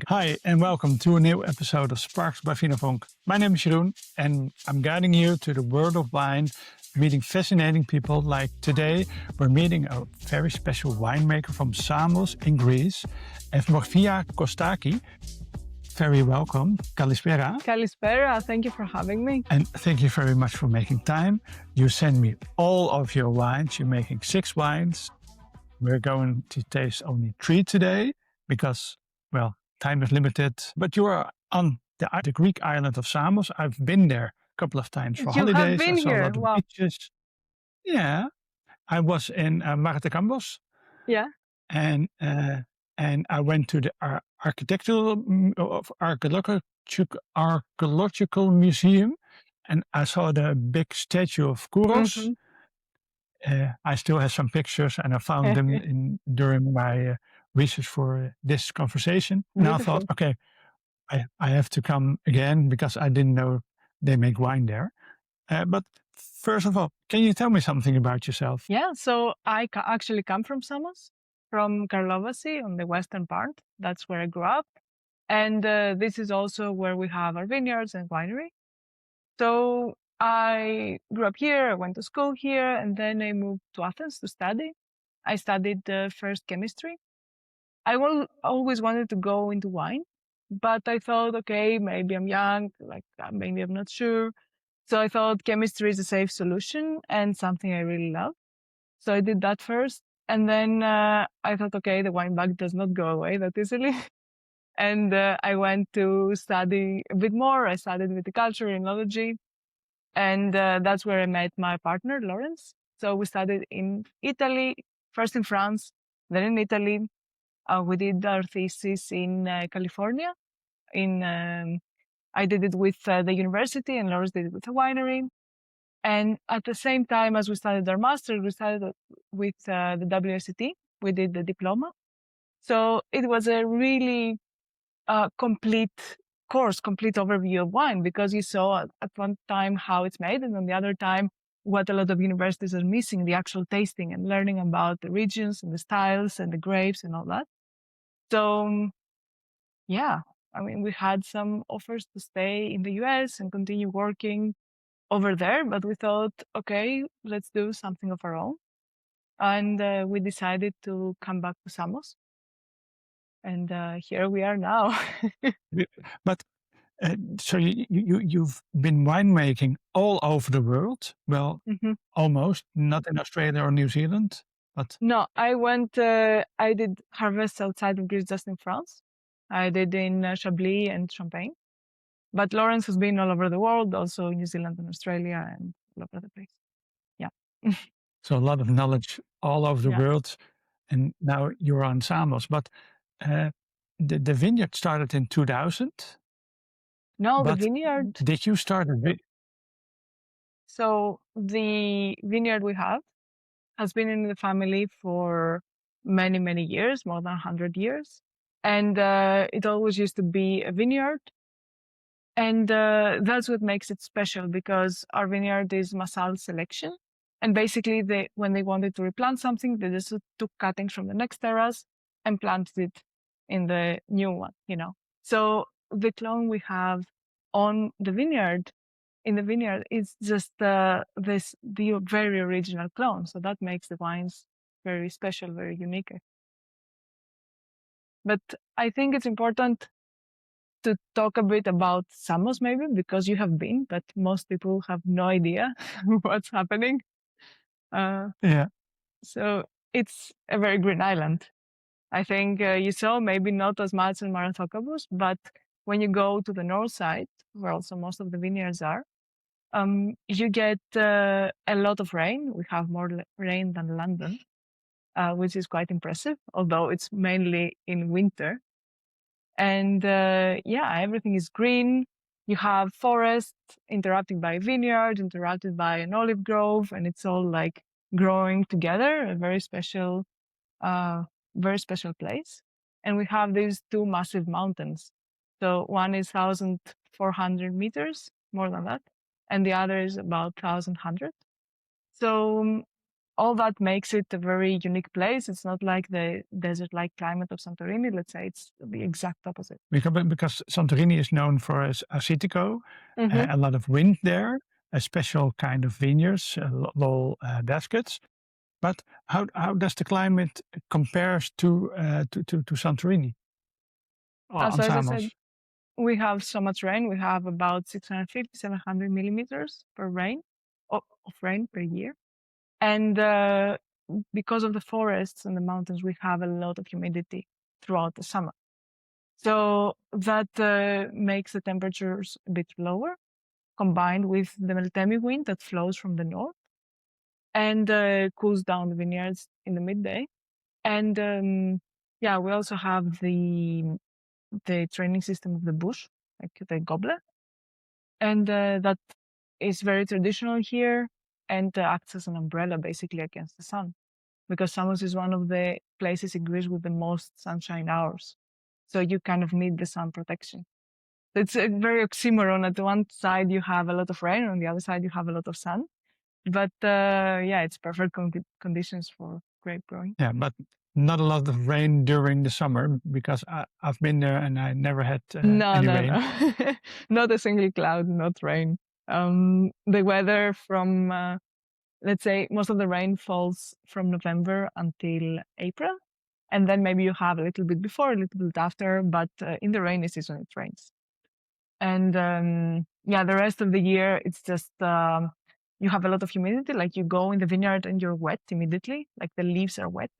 Hi, and welcome to a new episode of Sparks by Vinifera. My name is Jeroen, and I'm guiding you to the world of wine, meeting fascinating people. Like today, we're meeting a very special winemaker from Samos in Greece, Evmorfia Kostaki. Very welcome. Kalispera. Kalispera, thank you for having me. And thank you very much for making time. You send me all of your wines. You're making 6 wines. We're going to taste only 3 today because, well, time is limited. But you are on the Greek island of Samos. I've been there a couple of times for holidays. You have been I saw here? a lot of Wow. beaches. Yeah. I was in Martecambos. Yeah. And I went to the archaeological museum, and I saw the big statue of Kouros. Mm-hmm. I still have some pictures, and I found them during my research for this conversation. Beautiful. And I thought, okay, I have to come again because I didn't know they make wine there. But first of all, can you tell me something about yourself? Yeah, so I actually come from Samos, from Karlovasi on the western part. That's where I grew up. And this is also where we have our vineyards and winery. So I grew up here, I went to school here, and then I moved to Athens to study. I studied first chemistry. I always wanted to go into wine, but I thought, okay, maybe I'm young, maybe I'm not sure. So I thought chemistry is a safe solution and something I really love. So I did that first. And then I thought, okay, the wine bug does not go away that easily. And I went to study a bit more. I studied Viticulture and Oenology. And that's where I met my partner, Lorenz. So we studied in Italy, first in France, then in Italy. We did our thesis in California. I did it with the university, and Lorenz did it with a winery. And at the same time as we started our master, we started with the WSET. We did the diploma. So it was a really complete course, complete overview of wine, because you saw at one time how it's made, and on the other time what a lot of universities are missing, the actual tasting and learning about the regions and the styles and the grapes and all that. So yeah, I mean, we had some offers to stay in the US and continue working over there, but we thought, okay, let's do something of our own. And we decided to come back to Samos. And here we are now. But so you've been winemaking all over the world. Well, almost, not in Australia or New Zealand, but no, I did harvests outside of Greece, just in France. I did in Chablis and Champagne. But Lorenz has been all over the world, also New Zealand and Australia and all over the place. Yeah. So a lot of knowledge all over the world. And now you're on Samos. But the vineyard started in 2000? No, the vineyard. Did you start a vineyard? So the vineyard we have has been in the family for many, many years, more than 100 years. And it always used to be a vineyard. And that's what makes it special, because our vineyard is massal-selection. And basically, when they wanted to replant something, they just took cuttings from the next terrace and planted it in the new one, So the clone we have in the vineyard is just the very original clone. So that makes the wines very special, very unique. But I think it's important to talk a bit about Samos, maybe, because you have been, but most people have no idea what's happening. Yeah. So it's a very green island. I think you saw maybe not as much in Martecambos, but when you go to the north side, where also most of the vineyards are, you get a lot of rain. We have more rain than London, which is quite impressive, although it's mainly in winter. And everything is green. You have forest interrupted by a vineyard, interrupted by an olive grove, and it's all like growing together, a very special place. And we have these 2 massive mountains. So one is 1,400 meters, more than that, and the other is about 1,100. So all that makes it a very unique place. It's not like the desert-like climate of Santorini. Let's say it's the exact opposite. Because Santorini is known for its acetico, a lot of wind there, a special kind of vineyards, low baskets. But how does the climate compares to Santorini or So on as I Samos? said, we have so much rain. We have about 650, 700 millimeters of rain per year. And because of the forests and the mountains, we have a lot of humidity throughout the summer. So that makes the temperatures a bit lower, combined with the Meltemi wind that flows from the north and cools down the vineyards in the midday. And yeah, we also have the training system of the bush, like the goblet. And that is very traditional here and acts as an umbrella basically against the sun, because Samos is one of the places in Greece with the most sunshine hours. So you kind of need the sun protection. It's a very oxymoron. At the one side, you have a lot of rain. On the other side, you have a lot of sun. But yeah, it's perfect conditions for grape growing. Yeah, but not a lot of rain during the summer, because I've been there and I never had any rain. No. Not a single cloud, not rain. The weather from, let's say, most of the rain falls from November until April. And then maybe you have a little bit before, a little bit after, but in the rainy season, it rains. And yeah, the rest of the year, it's just, you have a lot of humidity. Like you go in the vineyard and you're wet immediately, like the leaves are wet.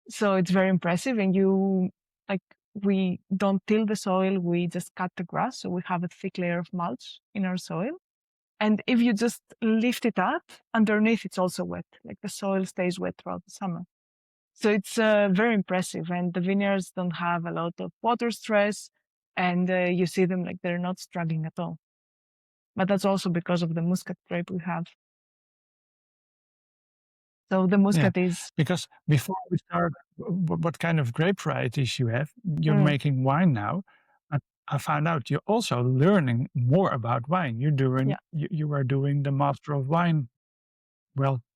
So it's very impressive. And we don't till the soil, we just cut the grass. So we have a thick layer of mulch in our soil. And if you just lift it up, underneath it's also wet. Like the soil stays wet throughout the summer. So it's very impressive. And the vineyards don't have a lot of water stress. And you see them like they're not struggling at all. But that's also because of the Muscat grape we have. So the Muscat is... Because before we start, what kind of grape varieties you have, you're making wine now. I found out you're also learning more about wine. You are doing the Master of Wine,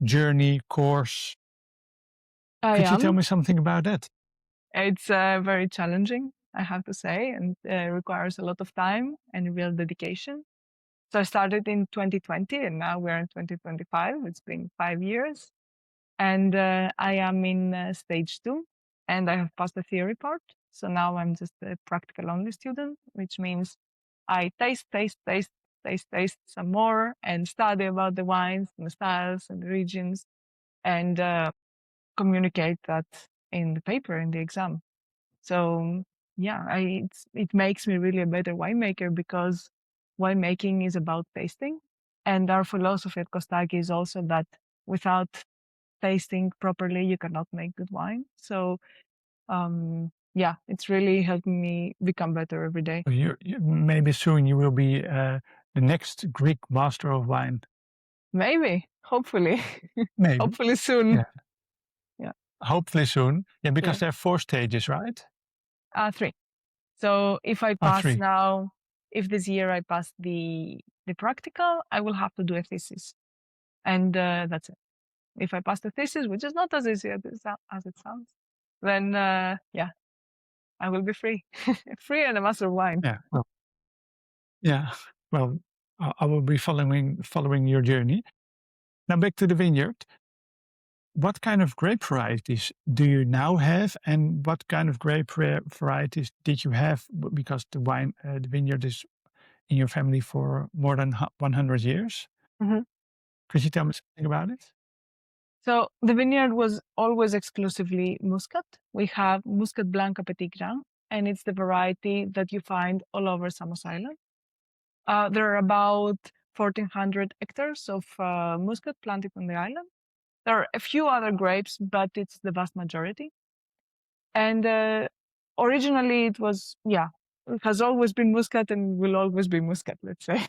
journey course. Could you tell me something about that? It's very challenging, I have to say, and requires a lot of time and real dedication. So I started in 2020 and now we're in 2025. It's been 5 years. And I am in stage 2 and I have passed the theory part. So now I'm just a practical only student, which means I taste some more and study about the wines and the styles and the regions and communicate that in the paper, in the exam. So yeah, it makes me really a better winemaker, because winemaking is about tasting. And our philosophy at Kostaki is also that without tasting properly, you cannot make good wine. So yeah, it's really helping me become better every day. Maybe soon you will be the next Greek master of wine. Maybe, hopefully. Maybe. Hopefully soon. Yeah. Hopefully soon. Yeah, because there are 4 stages, right? 3. So if I pass 3. now, if this year I pass the practical, I will have to do a thesis. And that's it. If I pass the thesis, which is not as easy as it sounds, then yeah, I will be free. Free and a master of wine. Yeah. Well, I will be following your journey. Now back to the vineyard. What kind of grape varieties do you now have, and what kind of grape varieties did you have? Because the vineyard is in your family for more than 100 years. Could you tell me something about it? So the vineyard was always exclusively Muscat. We have Muscat Blanca Petit Grain, and it's the variety that you find all over Samos Island. There are about 1,400 hectares of Muscat planted on the island. There are a few other grapes, but it's the vast majority. And originally it was, it has always been Muscat and will always be Muscat, let's say.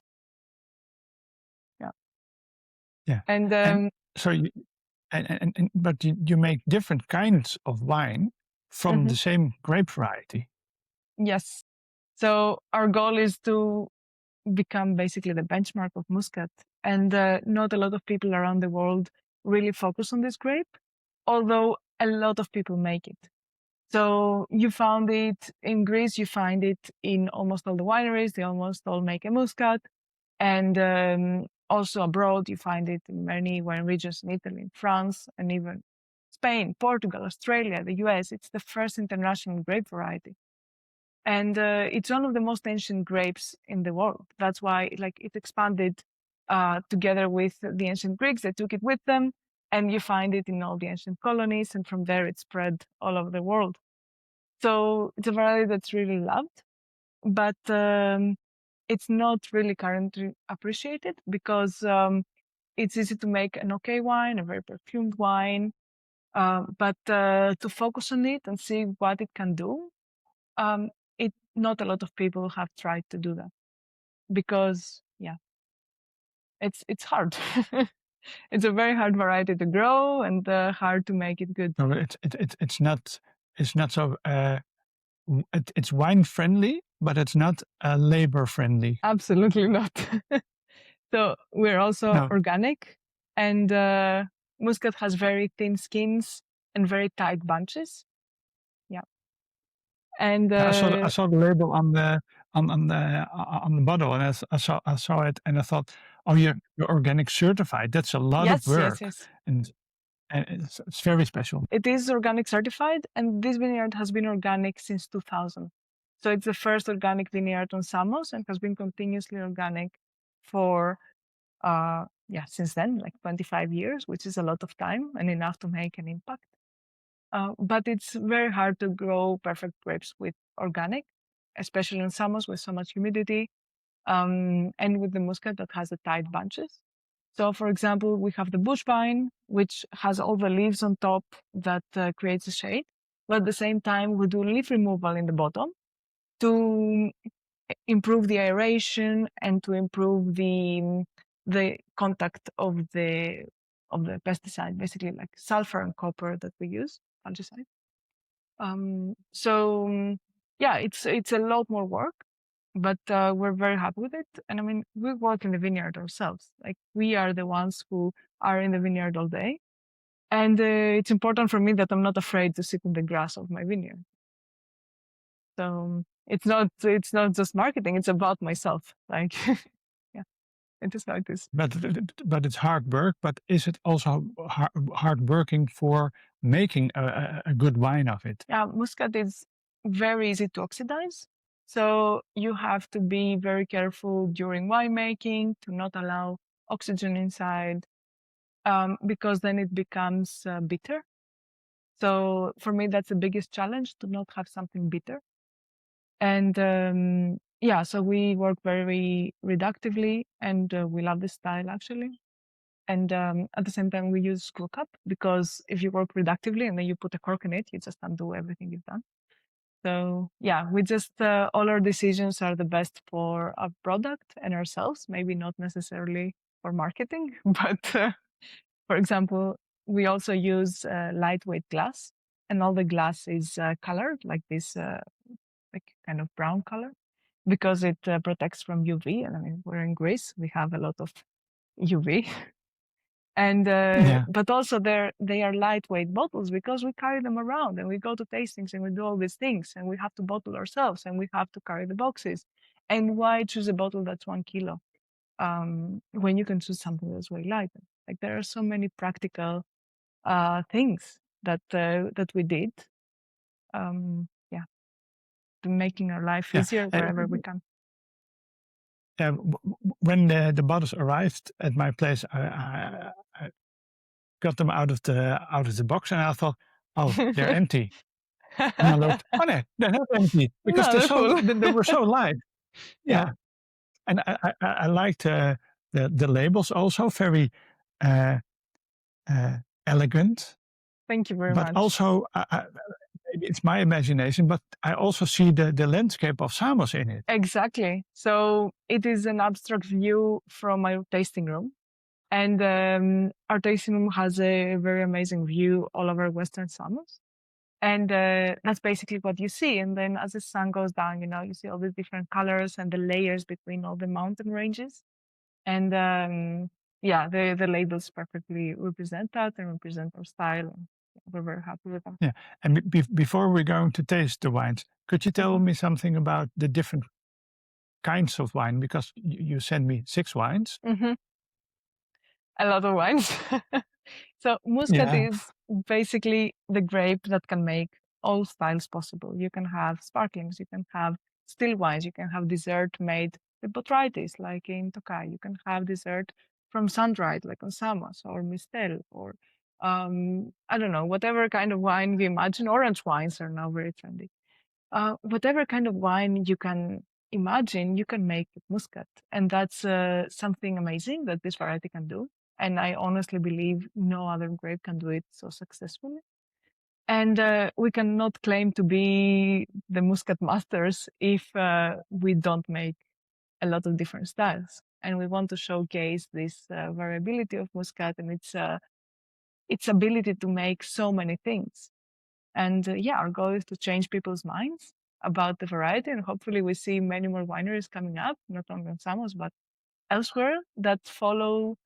Yeah. And but you make different kinds of wine from the same grape variety. Yes. So our goal is to become basically the benchmark of Muscat. And not a lot of people around the world really focus on this grape, although a lot of people make it. So you found it in Greece, you find it in almost all the wineries, they almost all make a Muscat. And also abroad, you find it in many wine regions in Italy, in France, and even Spain, Portugal, Australia, the US. It's the first international grape variety. And it's one of the most ancient grapes in the world. That's why it expanded together with the ancient Greeks. They took it with them, and you find it in all the ancient colonies, and from there it spread all over the world. So it's a variety that's really loved, but it's not really currently appreciated because it's easy to make an okay wine, a very perfumed wine, but to focus on it and see what it can do, not a lot of people have tried to do that because, it's hard. It's a very hard variety to grow and hard to make it good. No, it's not so. It's wine friendly, but it's not labor friendly. Absolutely not. So we're also organic, and Muscat has very thin skins and very tight bunches. Yeah. And I saw the label on the bottle, and I saw it, and I thought, oh, you're organic certified. That's a lot of work. Yes. And it's very special. It is organic certified, and this vineyard has been organic since 2000. So it's the first organic vineyard on Samos and has been continuously organic for since then, like 25 years, which is a lot of time and enough to make an impact. But it's very hard to grow perfect grapes with organic, especially in Samos with so much humidity, and with the Muscat that has the tight bunches. So, for example, we have the bush vine, which has all the leaves on top that creates a shade. But at the same time, we do leaf removal in the bottom to improve the aeration and to improve the contact of the pesticide, basically like sulfur and copper that we use, fungicide. It's a lot more work, but we're very happy with it. And I mean, we work in the vineyard ourselves. Like, we are the ones who are in the vineyard all day. And it's important for me that I'm not afraid to sit in the grass of my vineyard. So it's not just marketing, it's about myself. Like, yeah, it is like this. But it's hard work, but is it also hard working for making a good wine of it? Yeah, Muscat is very easy to oxidize. So you have to be very careful during winemaking to not allow oxygen inside, because then it becomes bitter. So for me, that's the biggest challenge, to not have something bitter. And so we work very reductively, and we love this style actually. And at the same time, we use screwcap, because if you work reductively and then you put a cork in it, you just undo everything you've done. So we just, all our decisions are the best for our product and ourselves, maybe not necessarily for marketing, but for example, we also use lightweight glass, and all the glass is colored like this, like kind of brown color, because it protects from UV. And I mean, we're in Greece, we have a lot of UV. And but also they are lightweight bottles, because we carry them around and we go to tastings and we do all these things, and we have to bottle ourselves and we have to carry the boxes. And why choose a bottle that's 1 kilo when you can choose something that's way lighter? Like, there are so many practical things that we did, to making our life easier wherever we can. When the bottles arrived at my place, I got them out of the box, and I thought, oh, they're empty. And I looked, oh no, they're not empty, because they were so light. Yeah. And I liked the labels also, very elegant. Thank you very much. But also, maybe it's my imagination, but I also see the landscape of Samos in it. Exactly. So it is an abstract view from my tasting room. And our tasting room has a very amazing view all over Western Samos. And that's basically what you see. And then as the sun goes down, you see all these different colors and the layers between all the mountain ranges. And yeah, the labels perfectly represent that and represent our style. And we're very happy with them. Yeah. And before we're going to taste the wines, could you tell me something about the different kinds of wine? Because you sent me 6 wines. A lot of wines. So Muscat Yeah. is basically the grape that can make all styles possible. You can have sparklings, you can have still wines, you can have dessert made with botrytis, like in Tokai. You can have dessert from sun-dried, like on Samos or Mistel, or I don't know, whatever kind of wine we imagine. Orange wines are now very trendy. Whatever kind of wine you can imagine, you can make with Muscat. And that's something amazing that this variety can do. And I honestly believe no other grape can do it so successfully. And we cannot claim to be the Muscat masters if we don't make a lot of different styles. And we want to showcase this variability of Muscat and its ability to make so many things. And yeah, our goal is to change people's minds about the variety. And hopefully we see many more wineries coming up, not only in Samos, but elsewhere that follow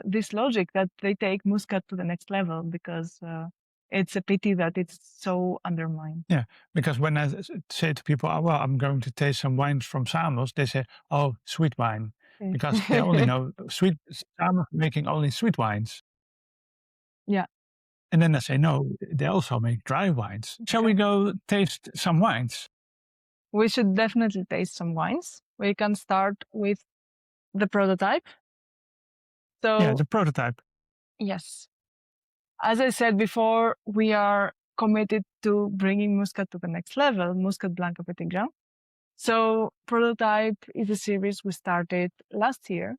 this logic, that they take Muscat to the next level, because it's a pity that it's so undermined. Yeah, because when I say to people, oh, well, I'm going to taste some wines from Samos, they say, oh, sweet wine. Because they only know Samos making only sweet wines. Yeah. And then I say, no, they also make dry wines. Shall we go taste some wines? We should definitely taste some wines. We can start with the prototype. So yeah, the prototype. Yes. As I said before, we are committed to bringing Muscat to the next level, Muscat Blanco Petit Grain. So Prototype is a series we started last year,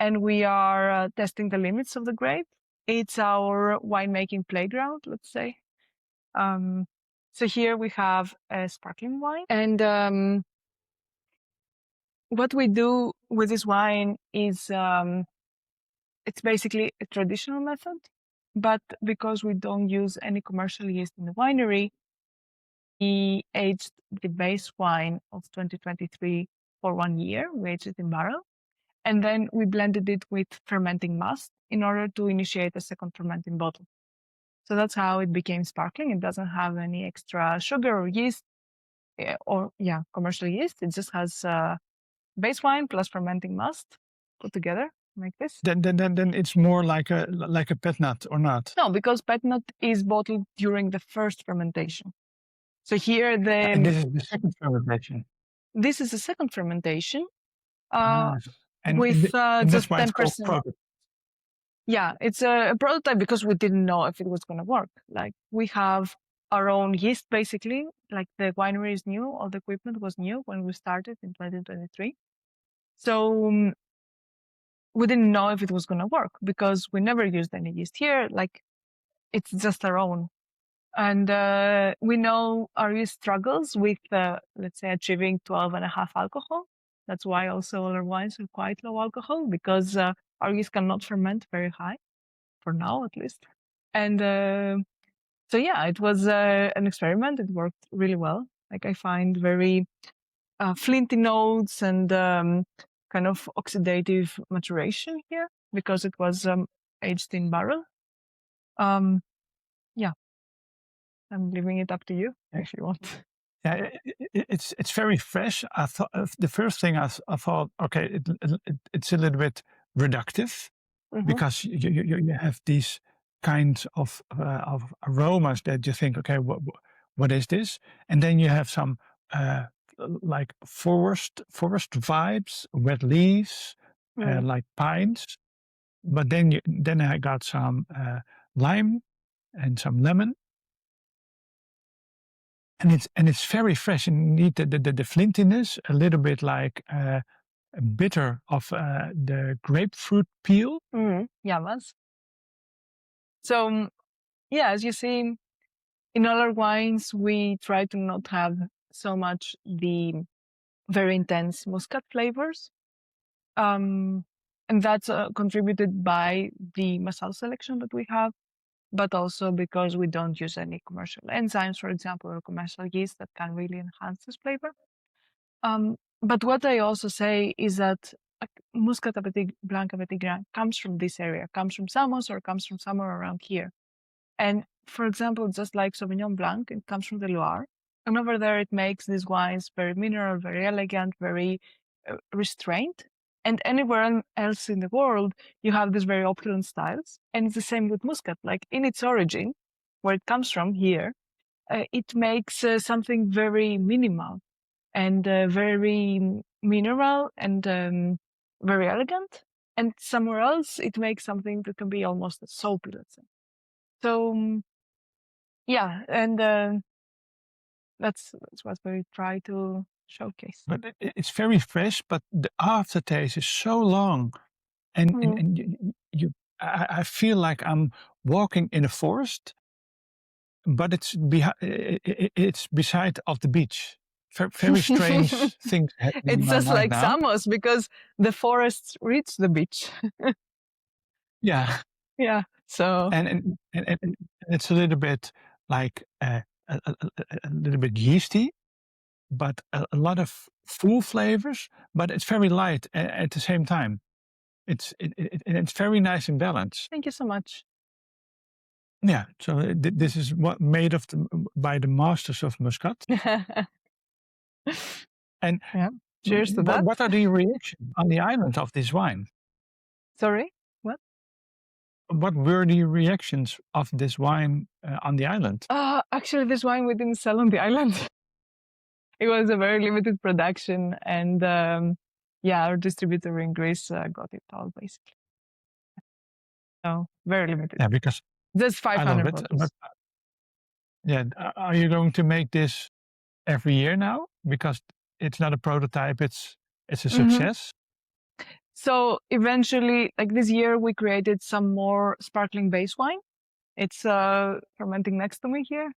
and we are testing the limits of the grape. It's our winemaking playground, let's say. So here we have a sparkling wine. And what we do with this wine is it's basically a traditional method, but because we don't use any commercial yeast in the winery, we aged the base wine of 2023 for 1 year. We aged it in barrel. And then we blended it with fermenting must in order to initiate a second fermenting bottle. So that's how it became sparkling. It doesn't have any extra sugar or yeast commercial yeast. It just has base wine plus fermenting must put together like this. Then it's more like a pet nut, or not? No, because pet nut is bottled during the first fermentation. So here And this is the second fermentation. This is the second fermentation. And with that's just why 10%. it's called prototype. Yeah, it's a prototype because we didn't know if it was going to work. Like, we have our own yeast, basically. Like, the winery is new, all the equipment was new when we started in 2023. So we didn't know if it was going to work because we never used any yeast here. Like, it's just our own. And we know our yeast struggles with, let's say, achieving 12.5 alcohol. That's why also all our wines are quite low alcohol, because our yeast cannot ferment very high, for now at least. And so yeah, it was an experiment. It worked really well. Like, I find very flinty notes and kind of oxidative maturation here because it was aged in barrel. Yeah, I'm leaving it up to you if you want. Yeah, it's very fresh. I thought the first thing I thought, okay, it's a little bit reductive, because you have these kinds of aromas that you think, okay, what is this? And then you have some like forest vibes, wet leaves, like pines. But then I got some lime and some lemon. And it's very fresh, and you need the flintiness, a little bit like bitter of the grapefruit peel. Yamas. So yeah, as you see, in all our wines, we try to not have so much the very intense Muscat flavors. And that's contributed by the massal-selection that we have, but also because we don't use any commercial enzymes, for example, or commercial yeast that can really enhance this flavor. But what I also say is that Muscat Blanca Petit Grain comes from this area, comes from Samos or comes from somewhere around here. And for example, just like Sauvignon Blanc, it comes from the Loire. And over there, it makes these wines very mineral, very elegant, very restrained. And anywhere else in the world, you have these very opulent styles. And it's the same with Muscat. Like in its origin, where it comes from here, it makes something very minimal and very mineral and very elegant. And somewhere else, it makes something that can be almost soapy, let's say. So yeah, and that's what we try to showcase. But it's very fresh, but the aftertaste is so long, and I feel like I'm walking in a forest, but it's beside of the beach. Very strange things happening. It's just like now. Samos because the forests reach the beach. Yeah. Yeah. So And it's a little bit like a little bit yeasty, but a lot of full flavors, but it's very light at the same time. It's very nice and balanced. thank you so much. Yeah, so this is what made of by the masters of Muscat. And yeah, cheers to that. What are the reactions on the island of this wine? Sorry, what? What were the reactions of this wine on the island? Actually, this wine we didn't sell on the island. It was a very limited production, and yeah, our distributor in Greece got it all basically. So very limited. Yeah, because just 500 bottles. But, yeah, are you going to make this every year now? Because it's not a prototype; it's a success. So eventually, like this year, we created some more sparkling base wine. It's fermenting next to me here,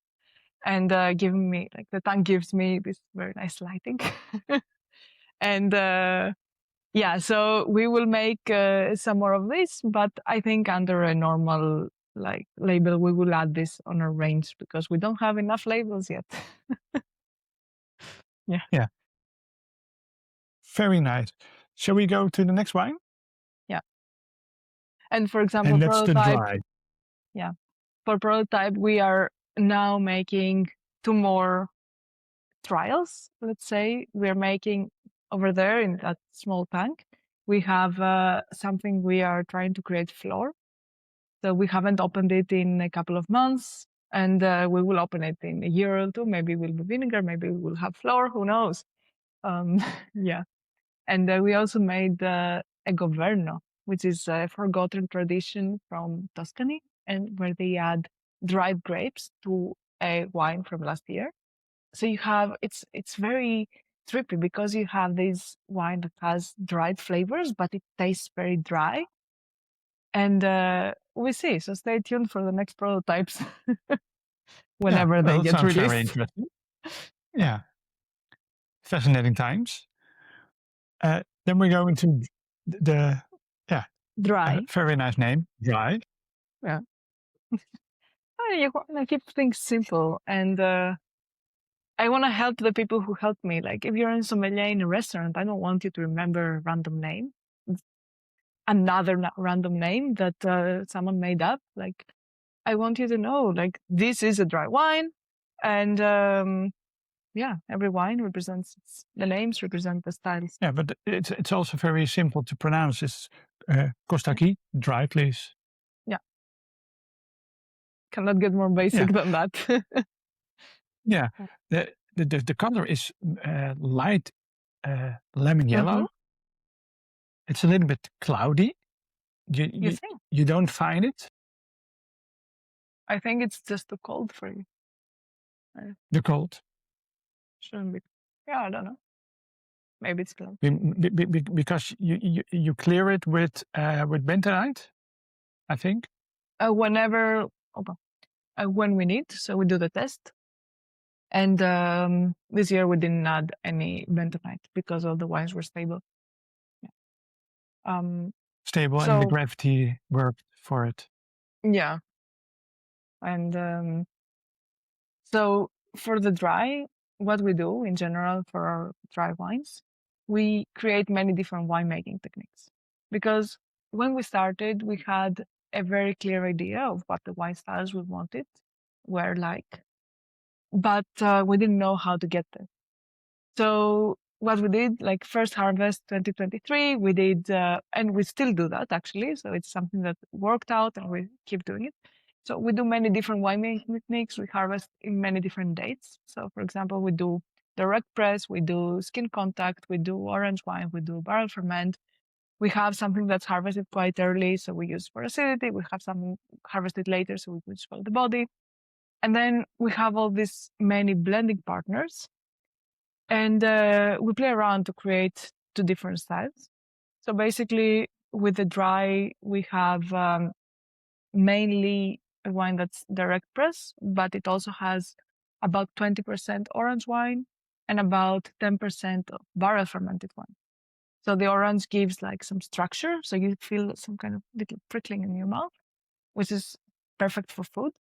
and giving me like the tank gives me this very nice lighting. And yeah, so we will make some more of this, but I think under a normal like label, we will add this on our range because we don't have enough labels yet. Yeah. Very nice. Shall we go to the next wine? Yeah. And for example, and that's prototype. The dry. Yeah. For prototype, we are now making 2 more trials. Let's say we're making over there in that small tank. We have something we are trying to create flour. So we haven't opened it in a couple of months, and we will open it in a year or two. Maybe we'll be vinegar, maybe we will have flour, who knows? Yeah. And we also made a governo, which is a forgotten tradition from Tuscany, and where they add dried grapes to a wine from last year. So you have, it's very trippy because you have this wine that has dried flavors, but it tastes very dry. And we see. So stay tuned for the next prototypes whenever they get released. Very interesting. Yeah. Fascinating times. Then we're going to the Dry. Very nice name, Dry. Yeah. You want to keep things simple, and I want to help the people who help me. Like if you're in sommelier in a restaurant, I don't want you to remember a random name, another random name that someone made up. Like I want you to know, like this is a dry wine, and yeah, every wine represents the names represent the styles. Yeah, but it's also very simple to pronounce. It's Kostaki Dry, please. Yeah, cannot get more basic than that. Yeah, the color is light lemon yellow. It's a little bit cloudy. You think? You don't find it? I think it's just too cold for you. The cold? Shouldn't be. Yeah, I don't know. Maybe it's cloudy. Because you clear it with bentonite, I think. When we need, so we do the test. And this year we didn't add any bentonite because all the wines were stable. Yeah. Stable, and the gravity worked for it. Yeah. And so for the dry, what we do in general for our dry wines we create many different winemaking techniques. Because when we started, we had a very clear idea of what the wine styles we wanted were like, but we didn't know how to get there. So what we did, like first harvest 2023, we did, and we still do that actually. So it's something that worked out and we keep doing it. So we do many different winemaking techniques. We harvest in many different dates. So for example, we do direct press, we do skin contact, we do orange wine, we do barrel ferment. We have something that's harvested quite early, so we use for acidity. We have something harvested later, so we use for the body. And then we have all these many blending partners. And we play around to create two different styles. So basically, with the dry, we have mainly a wine that's direct press, but it also has about 20% orange wine and about 10% of barrel fermented wine. So the orange gives like some structure, so you feel some kind of little prickling in your mouth, which is perfect for food.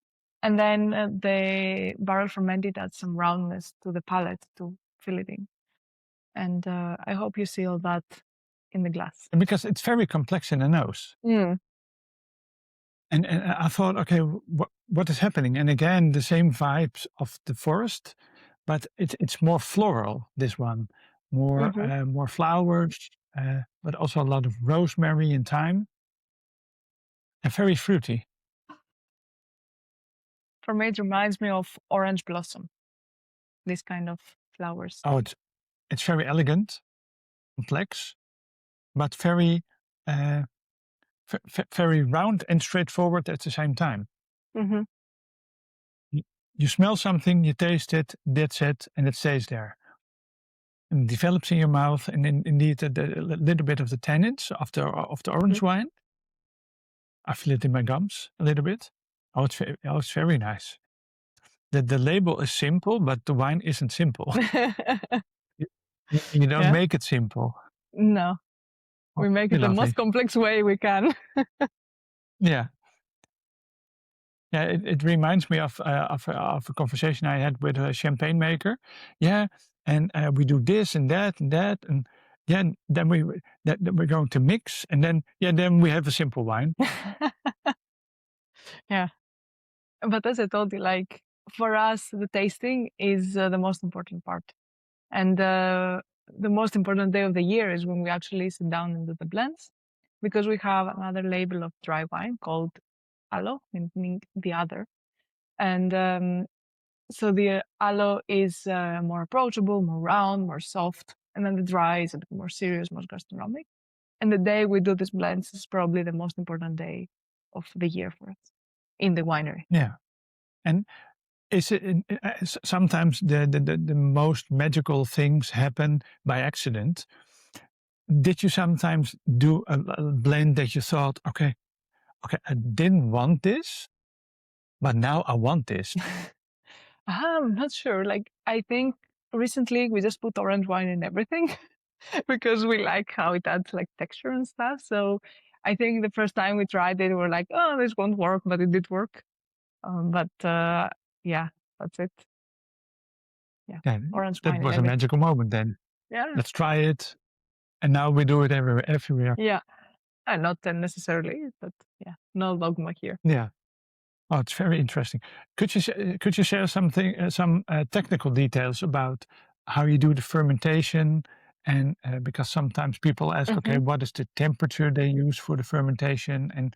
And then the barrel fermented adds some roundness to the palate to fill it in. And I hope you see all that in the glass. And because it's very complex in the nose. Mm. And I thought, okay, what is happening? And again, the same vibes of the forest, but it's more floral, this one. More, more flowers, but also a lot of rosemary and thyme. And very fruity. For me, it reminds me of orange blossom, this kind of flowers. Oh, it's very elegant, complex, but very, very round and straightforward at the same time. Mm-hmm. You smell something, you taste it, that's it, and it stays there. And it develops in your mouth, and indeed a little bit of the tannins of the orange wine. I feel it in my gums a little bit. Oh, it's very nice. The label is simple, but the wine isn't simple. You don't make it simple. No, we make it the most complex way we can. Yeah. Yeah, it reminds me of a conversation I had with a champagne maker. Yeah, and we do this and that and that, and yeah, and then we're going to mix, and then we have a simple wine. Yeah, but as I told you, like for us, the tasting is the most important part, and the most important day of the year is when we actually sit down and do the blends, because we have another label of dry wine called aloe, meaning the other. And so the aloe is more approachable, more round, more soft. And then the dry is a bit more serious, more gastronomic. And the day we do these blends is probably the most important day of the year for us in the winery. Yeah. And is it sometimes the most magical things happen by accident? Did you sometimes do a blend that you thought, okay, I didn't want this, but now I want this? I'm not sure. Like, I think recently we just put orange wine in everything because we like how it adds like texture and stuff. So I think the first time we tried it, we were like, oh, this won't work, but it did work. But yeah, that's it. Yeah, orange wine. That was a magical moment then. Yeah. Let's try it. And now we do it everywhere. Yeah. Not necessarily, but yeah, no dogma here. Yeah. Oh, it's very interesting. Could you share something, some technical details about how you do the fermentation? And because sometimes people ask, okay, what is the temperature they use for the fermentation, and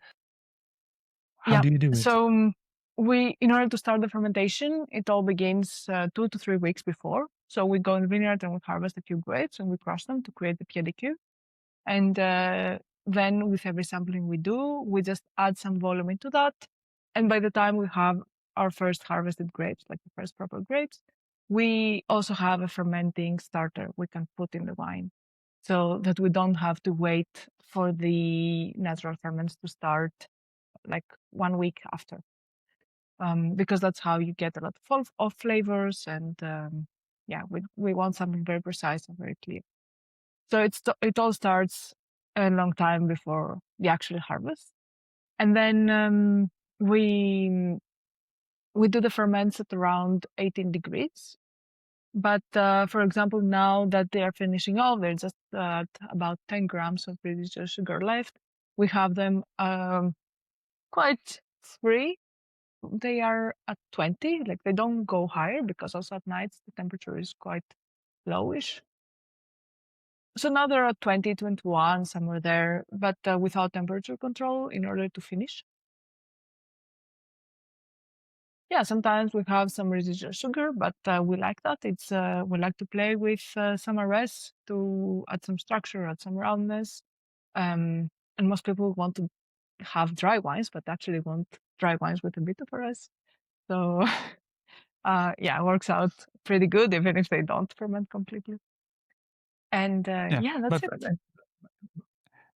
how do you do it? So in order to start the fermentation, it all begins 2 to 3 weeks before. So we go in the vineyard and we harvest a few grapes and we crush them to create the pied de cuve. And then with every sampling we do, we just add some volume into that. And by the time we have our first harvested grapes, like the first proper grapes, we also have a fermenting starter we can put in the wine so that we don't have to wait for the natural ferments to start like 1 week after. Because that's how you get a lot of flavors. And yeah, we want something very precise and very clear. So it all starts a long time before the actual harvest. And then we do the ferments at around 18 degrees. But for example, now that they are finishing off, they're just at about 10 grams of residual sugar left. We have them quite free. They are at 20, like they don't go higher because also at nights the temperature is quite lowish. So now they're at 20, 21, somewhere there, but without temperature control in order to finish. Yeah, sometimes we have some residual sugar, but we like that. It's we like to play with some arrests to add some structure, add some roundness. And most people want to have dry wines, but actually want dry wines with a bit of arrest. So yeah, it works out pretty good, even if they don't ferment completely. And yeah, that's it.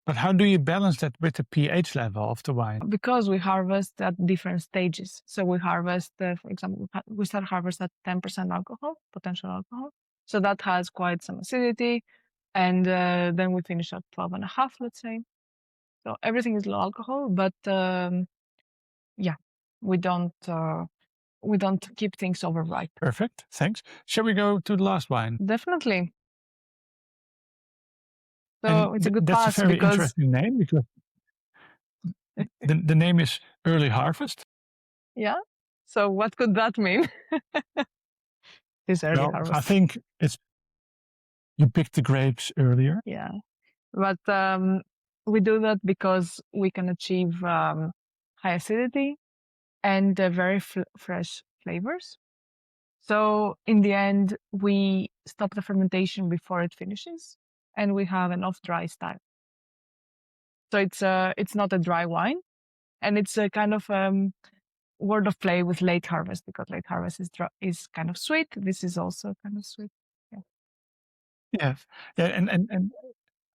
But how do you balance that with the pH level of the wine? Because we harvest at different stages. So we harvest, for example, we start harvest at 10% alcohol, potential alcohol. So that has quite some acidity. And then we finish at 12.5, let's say. So everything is low alcohol, but yeah, we don't keep things overripe. Perfect, thanks. Shall we go to the last wine? Definitely. So And it's a good that's pass a very because interesting name because the name is Early Harvest. yeah. So what could that mean? This early harvest. I think it's you picked the grapes earlier. Yeah, but we do that because we can achieve high acidity and very fresh flavors. So in the end, we stop the fermentation before it finishes, and we have an off-dry style. So it's not a dry wine, and it's a kind of word of play with late harvest because late harvest is kind of sweet. This is also kind of sweet. Yeah. Yes, yeah, and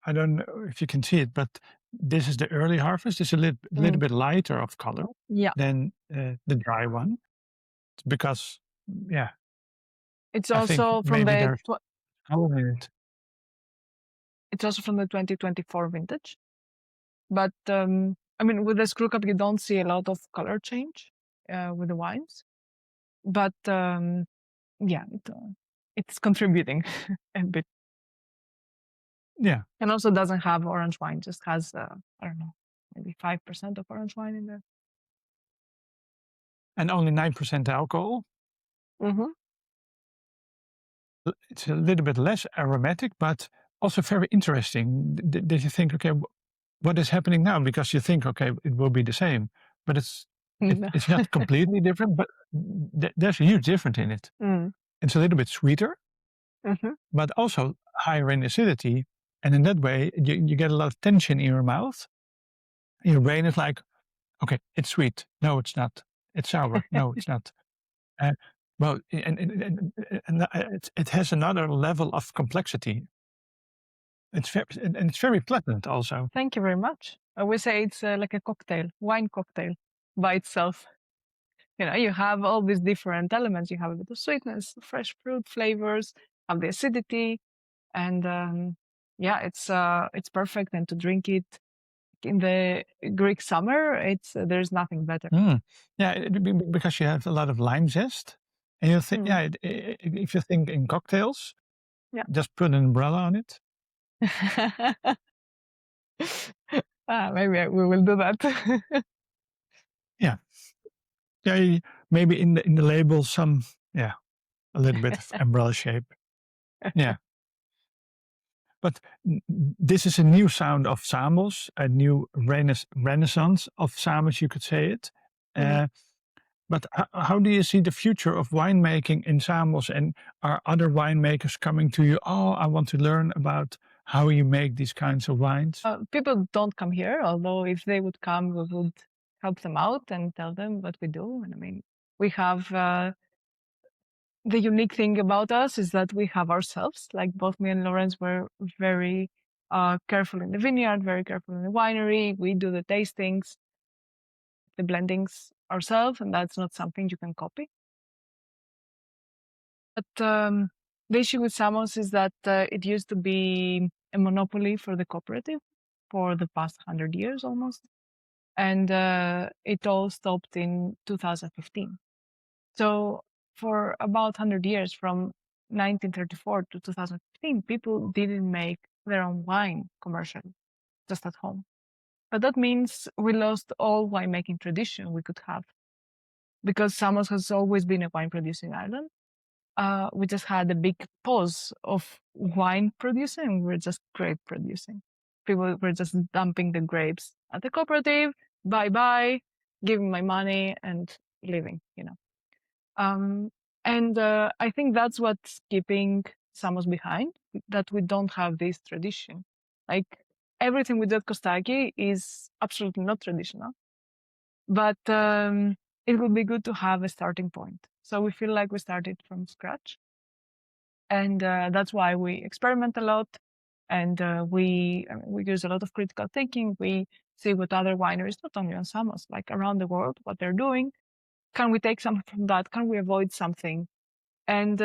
I don't know if you can see it, but this is the early harvest. It's a little bit lighter of color than the dry one because yeah. It's also from the color in it. It's also from the 2024 vintage. But I mean, with the screwcap, you don't see a lot of color change with the wines. But yeah, it's contributing a bit. Yeah. And also doesn't have orange wine, just has, I don't know, maybe 5% of orange wine in there. And only 9% alcohol. Mm-hmm. It's a little bit less aromatic, but also very interesting. Did you think, okay, what is happening now? Because you think, okay, it will be the same, but it's not completely different, but there's a huge difference in it. It's a little bit sweeter, but also higher in acidity. And in that way, you get a lot of tension in your mouth. Your brain is like, okay, it's sweet. No, it's not. It's sour. No, it's not. Well, and it has another level of complexity. It's very pleasant also. Thank you very much. I would say it's like a cocktail, wine cocktail by itself. You know, you have all these different elements. You have a bit of sweetness, fresh fruit flavors, have the acidity, and yeah, it's perfect. And to drink it in the Greek summer, there's nothing better. Yeah, because you have a lot of lime zest, and you think, yeah, if you think in cocktails, just put an umbrella on it. Maybe we will do that. Yeah. Yeah, maybe in the label some, a little bit of umbrella shape. Yeah. But this is a new sound of Samos, a new renaissance of Samos, you could say it. But how do you see the future of winemaking in Samos? And are other winemakers coming to you? Oh, I want to learn about how you make these kinds of wines. People don't come here, although if they would come, we would help them out and tell them what we do. And I mean, we have the unique thing about us is that we have ourselves. Like both me and Lorenz were very careful in the vineyard, very careful in the winery. We do the tastings, the blendings ourselves, and that's not something you can copy. But the issue with Samos is that it used to be a monopoly for the cooperative for the past 100 years almost. And it all stopped in 2015. So for about 100 years, from 1934 to 2015, people didn't make their own wine commercially, just at home. But that means we lost all winemaking tradition we could have. Because Samos has always been a wine producing island, we just had a big pause of wine producing. We're just grape producing. People were just dumping the grapes at the cooperative, bye, giving my money and leaving, I think that's what's keeping Samos behind, that we don't have this tradition. Like everything we do at Kostaki is absolutely not traditional, but it would be good to have a starting point. So we feel like we started from scratch. And that's why we experiment a lot. And we use a lot of critical thinking. We see what other wineries, not only on Samos, like around the world, what they're doing. Can we take something from that? Can we avoid something? And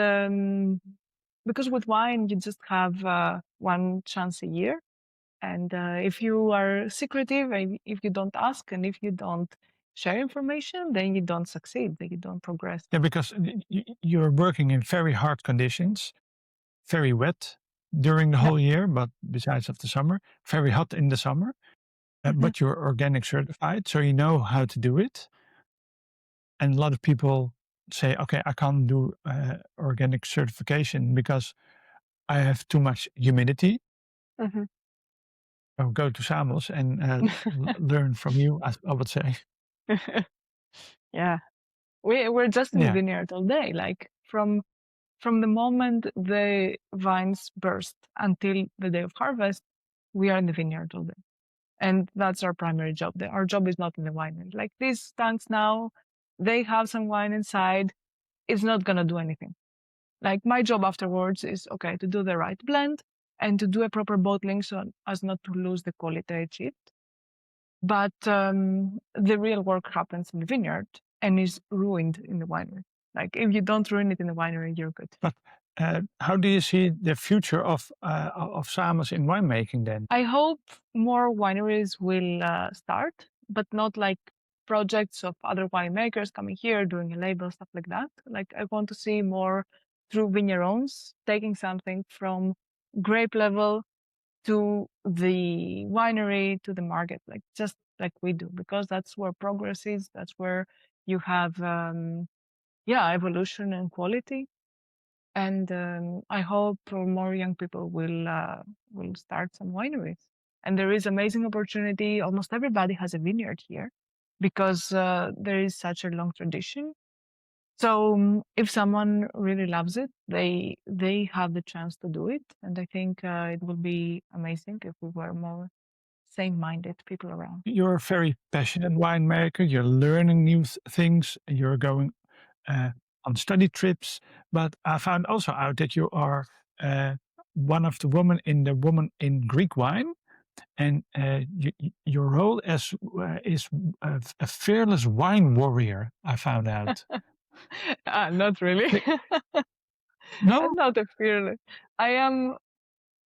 because with wine, you just have one chance a year. And if you are secretive, and if you don't ask, and if you don't share information, then you don't succeed, then you don't progress. Yeah, because you're working in very hard conditions, very wet during the whole year, but besides of the summer, very hot in the summer. But you're organic certified, so you know how to do it. And a lot of people say, okay, I can't do organic certification because I have too much humidity. So go to Samos and learn from you, I would say. Yeah, we're just in the Yeah. vineyard all day. Like from the moment the vines burst until the day of harvest, we are in the vineyard all day. And that's our primary job. Our job is not in the winery. Like these tanks now, they have some wine inside. It's not going to do anything. Like my job afterwards is, okay, to do the right blend and to do a proper bottling so as not to lose the quality I achieved. But the real work happens in the vineyard and is ruined in the winery. Like if you don't ruin it in the winery, you're good. But how do you see the future of Samos in winemaking then? I hope more wineries will start, but not like projects of other winemakers coming here, doing a label, stuff like that. Like I want to see more through vignerons taking something from grape level to the winery, to the market, like just like we do, because that's where progress is. That's where you have, evolution and quality. And I hope more young people will start some wineries. And there is amazing opportunity. Almost everybody has a vineyard here because there is such a long tradition. So if someone really loves it, they have the chance to do it. And I think it will be amazing if we were more same-minded people around. You're a very passionate winemaker. You're learning new things. You're going on study trips. But I found also out that you are one of the women in Greek wine. And your role is a fearless wine warrior, I found out. Not really. No? I'm not a fearless.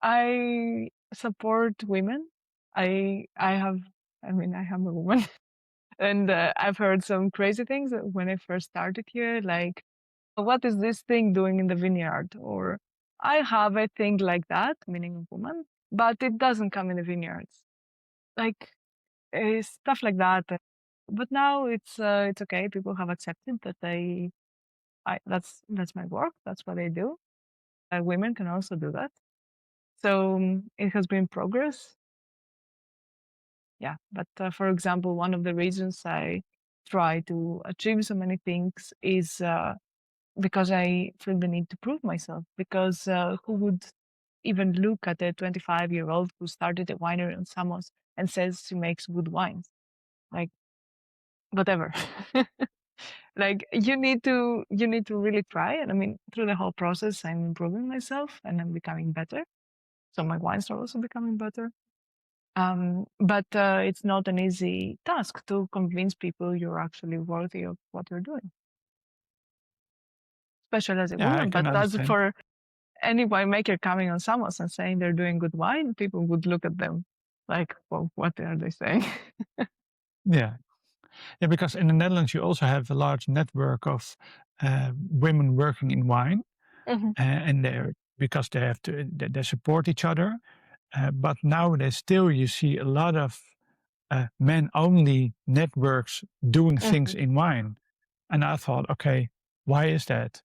I support women. I am a woman. And I've heard some crazy things when I first started here, like, what is this thing doing in the vineyard? Or I have a thing like that, meaning a woman, but it doesn't come in the vineyards. Like stuff like that. But now it's okay. People have accepted that that's my work. That's what I do. Women can also do that. So it has been progress. Yeah, but for example, one of the reasons I try to achieve so many things is because I feel the need to prove myself. Because who would even look at a 25-year-old who started a winery in Samos and says she makes good wines? Like, whatever. Like you need to really try. And I mean, through the whole process, I'm improving myself and I'm becoming better. So my wines are also becoming better. But it's not an easy task to convince people you're actually worthy of what you're doing, especially as a Yeah, I woman. can But that's understand. for any winemaker coming on Samos and saying they're doing good wine, people would look at them like, well, what are they saying? Yeah. Yeah, because in the Netherlands, you also have a large network of women working in wine. and because they have to, they support each other. But nowadays, still, you see a lot of men-only networks doing things in wine, and I thought, okay, why is that?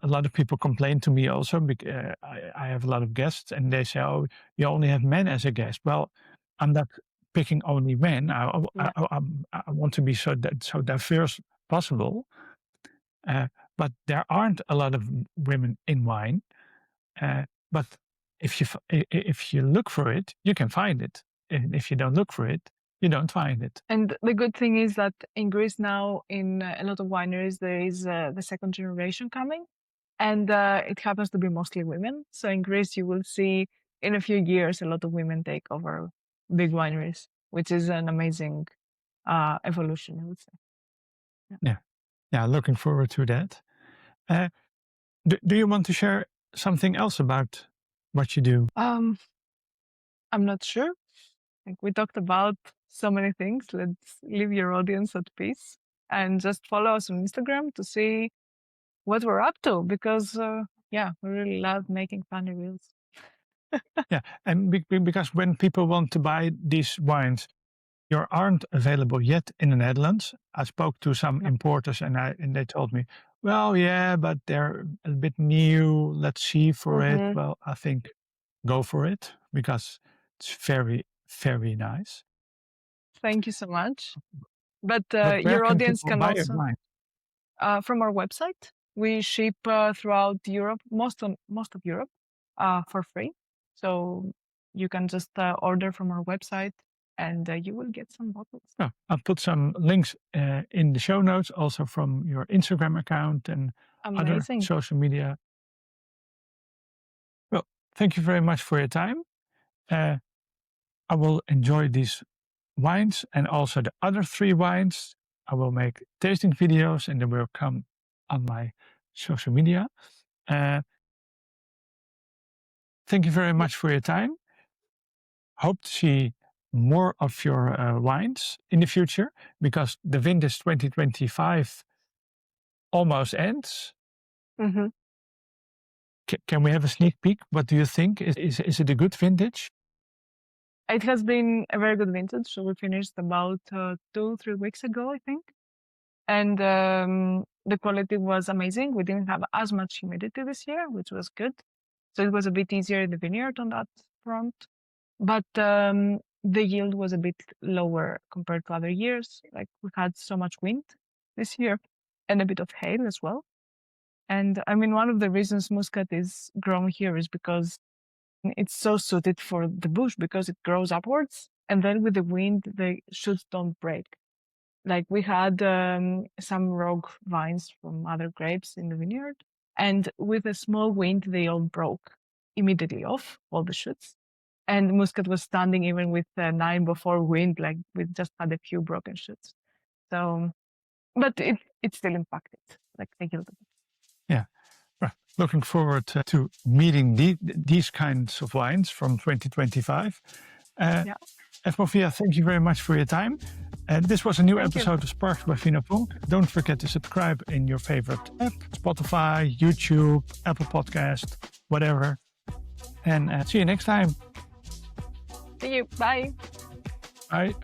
A lot of people complain to me also. I have a lot of guests, and they say, "Oh, you only have men as a guest." Well, I'm not picking only men. I want to be so diverse possible. But there aren't a lot of women in wine. But if you look for it, you can find it. And if you don't look for it, you don't find it. And the good thing is that in Greece now, in a lot of wineries, there is the second generation coming, and it happens to be mostly women. So in Greece, you will see in a few years a lot of women take over big wineries, which is an amazing evolution, I would say. Yeah, looking forward to that. Do you want to share something else about what you do? I'm not sure. Like we talked about so many things. Let's leave your audience at peace and just follow us on Instagram to see what we're up to, because we really love making funny reels. Yeah, and because when people want to buy these wines, you aren't available yet in the Netherlands. I spoke to some importers, and they told me, well, yeah, but they're a bit new. Let's see for it. Well, I think go for it, because it's very, very nice. Thank you so much. But Where your can audience people can buy also your wine? from our website. We ship throughout Europe, most of Europe, for free. So you can just order from our website, and you will get some bottles. Oh, I'll put some links in the show notes, also from your Instagram account and other social media. Well, thank you very much for your time. I will enjoy these wines and also the other 3 wines. I will make tasting videos, and they will come on my social media. Thank you very much for your time. Hope to see more of your wines in the future, because the vintage 2025 almost ends. Can we have a sneak peek? What do you think? Is it a good vintage? It has been a very good vintage. So we finished about 2-3 weeks ago, I think. And the quality was amazing. We didn't have as much humidity this year, which was good. So it was a bit easier in the vineyard on that front. But the yield was a bit lower compared to other years. Like we had so much wind this year and a bit of hail as well. And I mean, one of the reasons Muscat is grown here is because it's so suited for the bush, because it grows upwards. And then with the wind, the shoots don't break. Like we had some rogue vines from other grapes in the vineyard. And with a small wind, they all broke immediately off, all the shoots. And Muscat was standing even with 9 before wind, like we just had a few broken shoots. So, but it still impacted, like they killed it. Yeah, right. Looking forward to meeting these kinds of wines from 2025. Evmorfia, thank you very much for your time. This was a new episode of Sparks by Vinifera. Don't forget to subscribe in your favorite app, Spotify, YouTube, Apple Podcast, whatever. And see you next time. See you. Bye. Bye.